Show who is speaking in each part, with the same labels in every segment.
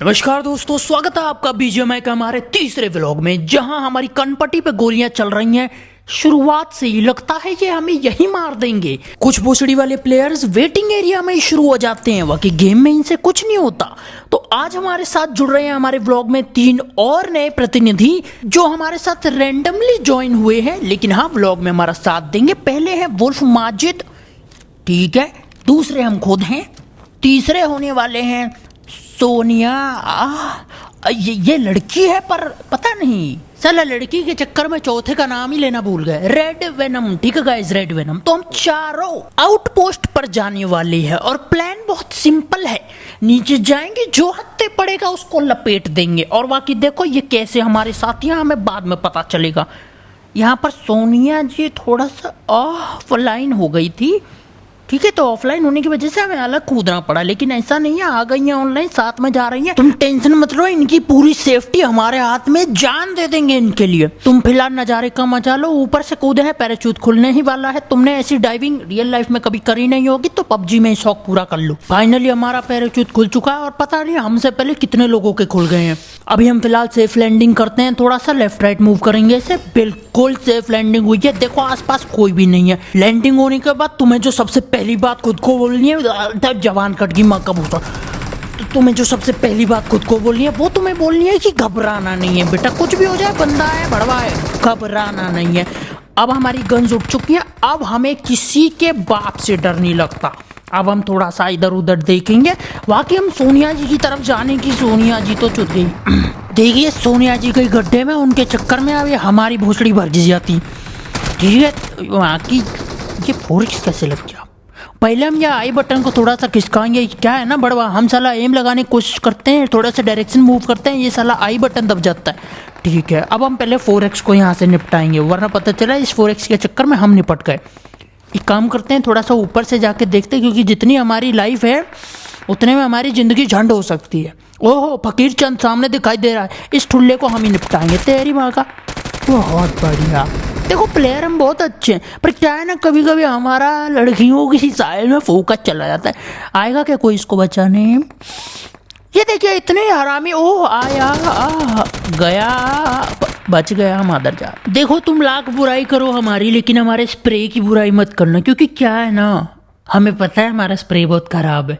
Speaker 1: नमस्कार दोस्तों, स्वागत है आपका बीजीएमआई का हमारे तीसरे व्लॉग में, जहां हमारी कनपट्टी पे गोलियां चल रही हैं। शुरुआत से ही लगता है ये हमें यही मार देंगे। कुछ भोसड़ी वाले प्लेयर्स वेटिंग एरिया में ही शुरू हो जाते हैं, बाकी गेम में इनसे कुछ नहीं होता। तो आज हमारे साथ जुड़ रहे हैं हमारे व्लॉग में 3 और नए प्रतिनिधि जो हमारे साथ रैंडमली ज्वाइन हुए हैं, लेकिन हाँ व्लॉग में हमारा साथ देंगे। पहले है वुल्फ माजिद, ठीक है, दूसरे हम खुद हैं, तीसरे होने वाले हैं सोनिया। ये लड़की है पर पता नहीं, साला लड़की के चक्कर में चौथे का नाम ही लेना भूल गए। रेड वेनम, ठीक है गाइस, रेड वेनम। तो हम चारों आउटपोस्ट पर जाने वाले हैं और प्लान बहुत सिंपल है। नीचे जाएंगे, जो हत्ते पड़ेगा उसको लपेट देंगे। और बाकी देखो ये कैसे हमारे साथ, यहाँ हमें बाद में पता चलेगा। यहाँ पर सोनिया जी थोड़ा सा ऑफलाइन हो गई थी, ठीक है, तो ऑफलाइन होने की वजह से हमें अलग कूदना पड़ा, लेकिन ऐसा नहीं है, आ गई हैं ऑनलाइन, साथ में जा रही हैं। तुम टेंशन मत लो, इनकी पूरी सेफ्टी हमारे हाथ में, जान दे देंगे इनके लिए। तुम फिलहाल नजारे का मजा लो। ऊपर से कूदे हैं, पैराशूट खुलने ही वाला है। तुमने ऐसी डाइविंग रियल लाइफ में कभी करी नहीं होगी, तो पबजी में शौक पूरा कर लो। फाइनली हमारा पैराशूट खुल चुका है और पता नहीं हमसे पहले कितने लोगों के खुल गए हैं। अभी हम फिलहाल सेफ लैंडिंग करते हैं, थोड़ा सा लेफ्ट राइट मूव करेंगे इसे। बिल्कुल सेफ लैंडिंग हुई है, देखो आसपास कोई भी नहीं है। लैंडिंग होने के बाद तुम्हें जो सबसे पहली बात खुद को बोलनी है, जवान कट की माँ का भूसा, तो तुम्हें जो सबसे पहली बात खुद को बोलनी है वो तुम्हें बोलनी है कि घबराना नहीं है बेटा, कुछ भी हो जाए, बंदा है भड़वा है, घबराना नहीं है। अब हमारी गन्स उठ चुकी हैं, अब हमें किसी के बाप से डर नहीं लगता। अब हम थोड़ा सा इधर उधर देखेंगे। वाकई हम सोनिया जी की तरफ जाने की, सोनिया जी तो चुत गई। देखिए सोनिया जी गई गड्ढे में, उनके चक्कर में अब ये हमारी भोसड़ी भर जाती, ठीक है। वहाँ की ये फोरिक्स कैसे लग गया। पहले हम ये आई बटन को थोड़ा सा खिसकाएंगे। क्या है ना बड़वा, हम साला एम लगाने की कोशिश करते हैं, थोड़ा सा डायरेक्शन मूव करते हैं, ये साला आई बटन दब जाता है, ठीक है। अब हम पहले 4x को यहाँ से निपटाएंगे, वरना पता चला इस 4x के चक्कर में हम निपट गए। एक काम करते हैं, थोड़ा सा ऊपर से जाके देखते हैं, क्योंकि जितनी हमारी लाइफ है उतने में हमारी ज़िंदगी झंड हो सकती है। ओहो, फकीर चंद सामने दिखाई दे रहा है, इस ठुल्ले को हम ही निपटाएंगे। तेरी माँ का, बहुत बढ़िया। देखो प्लेयर हम बहुत अच्छे हैं, पर क्या है ना, कभी कभी हमारा लड़कियों की साइड में फोकस चला जाता है। आएगा क्या कोई इसको बचाने? ये देखिए इतने हरामी, ओह आया गया, बच गया हम आदर जा। देखो तुम लाख बुराई करो हमारी, लेकिन हमारे स्प्रे की बुराई मत करना, क्योंकि क्या है ना, हमें पता है हमारा स्प्रे बहुत खराब है।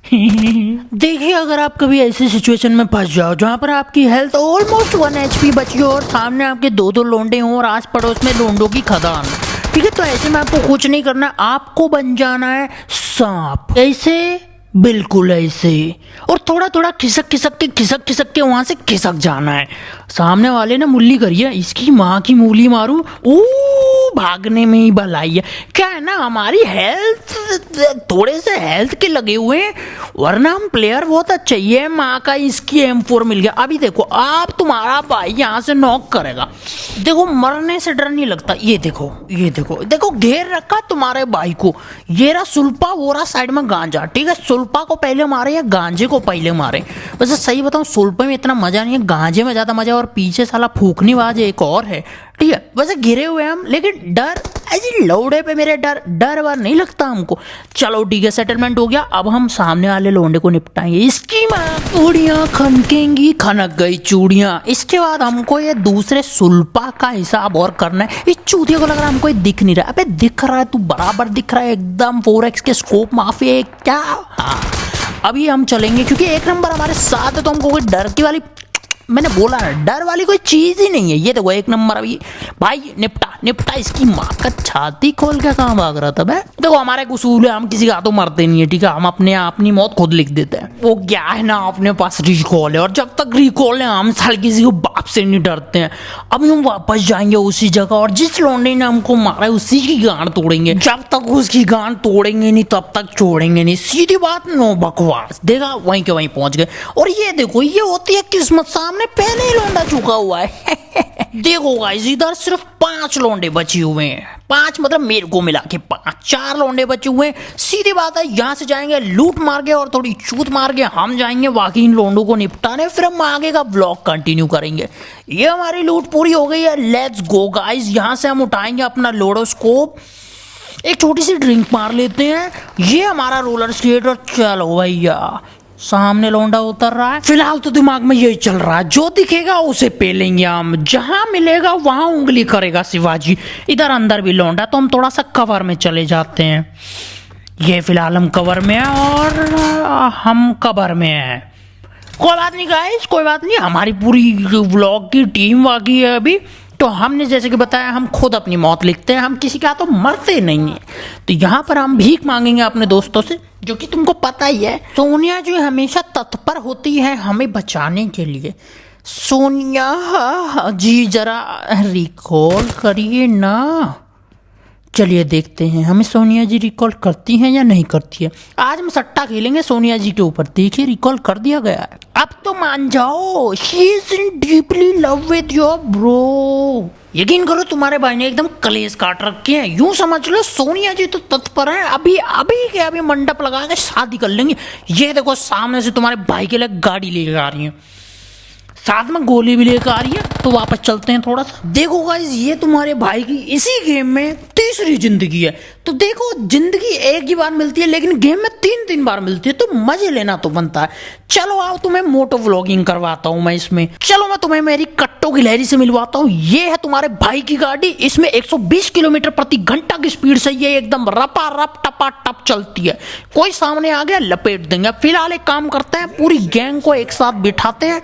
Speaker 1: देखिए अगर आप कभी ऐसी सिचुएशन में फंस जाओ जहाँ पर आपकी हेल्थ ऑलमोस्ट 1 HP बची हो और सामने आपके 2-2 लोंडे हों और आस पड़ोस में लोंडों की खदान, ठीक है, तो ऐसे में आपको कुछ नहीं करना, आपको बन जाना है सांप। ऐसे, बिल्कुल ऐसे, और थोड़ा थोड़ा खिसक खिसक के वहां से खिसक जाना है। सामने वाले ने मुल्ली करी है, इसकी माँ की मूली मारू, ओ भागने में ही भलाई है। क्या है ना, हमारी हेल्थ थोड़े से हेल्थ के लगे हुए हैं, वरना हम प्लेयर बहुत अच्छे। ये माँ का इसकी M4 मिल गया। अभी देखो आप, तुम्हारा भाई यहाँ से नॉक करेगा। देखो मरने से डर नहीं लगता। ये देखो ये देखो देखो, घेर रखा तुम्हारे भाई को। ये रहा सुल्पा, वो रहा साइड में गांजा, ठीक है। सुल्पा को पहले मारे या गांजे को पहले मारे? वैसे सही बताऊं, सुल्पे में इतना मजा नहीं है, गांजे में ज्यादा मजा है। और पीछे साला फूकनी बाज एक और है, ठीक है। वैसे गिरे हुए हम, लेकिन डर ऐसी लौड़े पे मेरे डर वार नहीं लगता हमको। चलो ठीक है, सेटलमेंट हो गया। अब हम सामने वाले लोंडे को निपटाएंगे। इसकी माँ चूड़ियाँ खनकेंगी, खनक गई चूड़ियाँ। इसके बाद हमको ये दूसरे सुल्पा का हिसाब और करना है। इस चूतिया को लग रहा है हमको ये दिख नहीं रहा। अबे दिख रहा है, तू बराबर दिख रहा है एकदम। 4x के स्कोप माफिया क्या। हाँ अभी हम चलेंगे, क्योंकि एक नंबर हमारे साथ है, तो हमको कोई डर की वाली, मैंने बोला ना, डर वाली कोई चीज ही नहीं है। ये देखो एक नंबर। अभी भाई निपटा इसकी माँ का, छाती खोल के कहाँ भाग रहा था बे। देखो हमारे उसूल है, हम किसी का तो मरते नहीं है, ठीक है। हम अपनी मौत खुद लिख देते हैं। वो क्या है ना, अपने पास रिकॉल है, और जब तक रिकॉल है हम साल किसी को बाप से नहीं डरते हैं। अभी हम वापस जाएंगे उसी जगह, और जिस लौंडे ने हमको मारा है उसी की गांड तोड़ेंगे। जब तक उसकी गांड तोड़ेंगे नहीं तब तक छोड़ेंगे नहीं। सीधी बात, नो बकवास। देखा, वहीं के वहीं पहुंच गए। और ये देखो, ये होती है किस्मत, सामने पहले ही लौंडा चुका हुआ है। देखो गाइस, इधर सिर्फ 5 लौंडे बचे हुए हैं। 5 मतलब मेरे को मिला के 5, 4 लौंडे बचे हुए हैं। सीधी बात है, यहाँ से जाएंगे लूट मार के और थोड़ी चूत मार के हम जाएंगे बाकी इन लौंडों को निपटाने, फिर हम आगे का ब्लॉग कंटिन्यू करेंगे। ये हमारी लूट पूरी हो गई है, लेट्स गो गाइस। यहाँ से हम उठाएंगे अपना लोडोस्कोप, एक छोटी सी ड्रिंक मार लेते हैं, ये हमारा रोलर स्केट, और चलो भैया सामने लौंडा उतर रहा है। फिलहाल तो दिमाग में यही चल रहा है, जो दिखेगा उसे पेलेंगे हम, जहां मिलेगा वहां उंगली करेगा शिवाजी। इधर अंदर भी लौंडा, तो हम थोड़ा सा कवर में चले जाते हैं। ये फिलहाल हम कवर में हैं और हम कवर में हैं। कोई बात नहीं गाइस, कोई बात नहीं, हमारी पूरी व्लॉग की टीम बाकी है अभी। तो हमने जैसे कि बताया, हम खुद अपनी मौत लिखते हैं, हम किसी का तो मरते नहीं है। तो यहाँ पर हम भीख मांगेंगे अपने दोस्तों से, जो कि तुमको पता ही है। सोनिया जो हमेशा तत्पर होती है हमें बचाने के लिए। सोनिया जी जरा रिकॉल करिए ना। चलिए देखते हैं हमें सोनिया जी रिकॉल करती हैं या नहीं करती है। आज हम सट्टा खेलेंगे सोनिया जी के ऊपर। देखिए रिकॉल कर दिया गया है। अब तो मान जाओ, she is in deeply love with your bro. यकीन करो तुम्हारे भाई ने एकदम कलेश काट रखे हैं। यूं समझ लो सोनिया जी तो तत्पर है, अभी अभी के अभी मंडप लगा के शादी कर लेंगे। ये देखो सामने से तुम्हारे भाई के लिए गाड़ी लेकर आ रही है, साथ में गोली भी लेकर आ रही है। तो वापस चलते हैं थोड़ा सा। देखो गाइस, ये तुम्हारे भाई की इसी गेम में तीसरी जिंदगी है। तो देखो जिंदगी एक ही बार मिलती है, लेकिन गेम में 3-3 बार मिलती है, तो मजे लेना तो बनता है। चलो आओ तुम्हें मोटो व्लॉगिंग करवाता हूँ मैं इसमें। चलो मैं तुम्हें मेरी कट्टो गिलहरी से मिलवाता हूँ। ये है तुम्हारे भाई की गाड़ी, इसमें 120 किलोमीटर प्रति घंटा की स्पीड से ये एकदम रपा रप टपा टप चलती है। कोई सामने आ गया लपेट देंगे। फिलहाल एक काम करते हैं, पूरी गैंग को एक साथ बिठाते हैं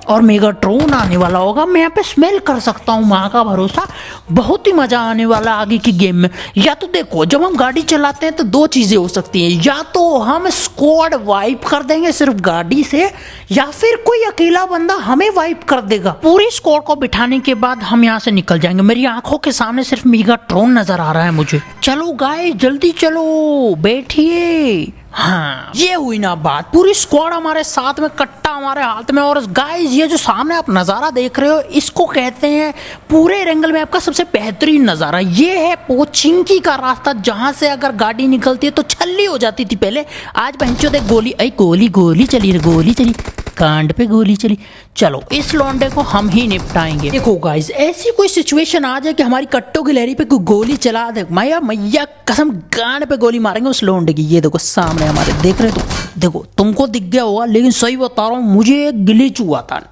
Speaker 1: और मेगाट्रॉन आने वाला होगा। मैं यहाँ पे स्मेल कर सकता हूँ, माँ का भरोसा। बहुत ही मजा आने वाला आगे की गेम में। या तो देखो, जब हम गाड़ी चलाते हैं तो दो चीजें हो सकती हैं, या तो हम स्क्वाड वाइप कर देंगे सिर्फ गाड़ी से, या फिर कोई अकेला बंदा हमें वाइप कर देगा। पूरी स्क्वाड को बिठाने के बाद हम यहाँ से निकल जाएंगे। मेरी आंखों के सामने सिर्फ मेगाट्रॉन नजर आ रहा है मुझे। चलो गाइस जल्दी चलो, बैठिए। हाँ ये हुई ना बात, पूरी स्क्वाड हमारे साथ में, कट्टा हमारे हाथ में। और गाइस ये जो सामने आप नज़ारा देख रहे हो, इसको कहते हैं पूरे रेंगल मैप का सबसे बेहतरीन नज़ारा। ये है पोचिंकी का रास्ता, जहां से अगर गाड़ी निकलती है तो छल्ली हो जाती थी पहले। आज बहनचोद एक गोली, अरे गोली गोली चली, गोली चली, कांड पे गोली चली। चलो इस लौंडे को हम ही निपटाएंगे। देखो गाइस, ऐसी कोई सिचुएशन आ जाए कि हमारी कट्टो की लहरी पे कोई गोली चला दे, मैया मैया कसम गांड पे गोली मारेंगे उस लौंडे की। ये देखो सामने हमारे, देख रहे हो? देखो तुमको दिख गया होगा, लेकिन सही बता रहा हूँ, मुझे एक ग्लिच हुआ था।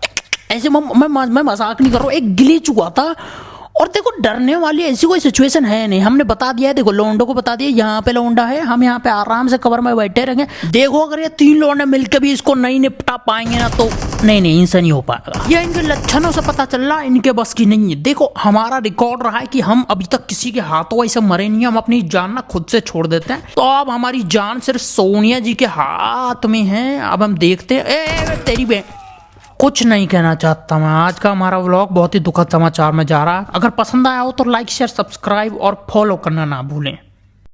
Speaker 1: ऐसे मैं मजाक नहीं कर रहा हूँ, एक ग्लिच हुआ था। और देखो डरने वाली ऐसी कोई सिचुएशन है नहीं, हमने बता दिया है। देखो लौंडो को बता दिया यहाँ पे लौंडा है, हम यहाँ पे आराम से कवर में बैठे रहेंगे। देखो अगर ये 3 लौंडे मिलकर भी इसको नहीं निपटा पाएंगे ना, तो नहीं इनसे नहीं हो पाएगा। ये इनके लक्षणों से पता चल रहा है इनके बस की नहीं है। देखो हमारा रिकॉर्ड रहा है कि हम अभी तक किसी के हाथों ऐसे मरे नहीं, हम अपनी जान ना खुद से छोड़ देते हैं। तो अब हमारी जान सिर्फ सोनिया जी के हाथ में है। अब हम देखते हैं। तेरी बहन कुछ नहीं कहना चाहता मैं। आज का हमारा व्लॉग बहुत ही दुखद समाचार में जा रहा है। अगर पसंद आया हो तो लाइक शेयर सब्सक्राइब और फॉलो करना ना भूलें।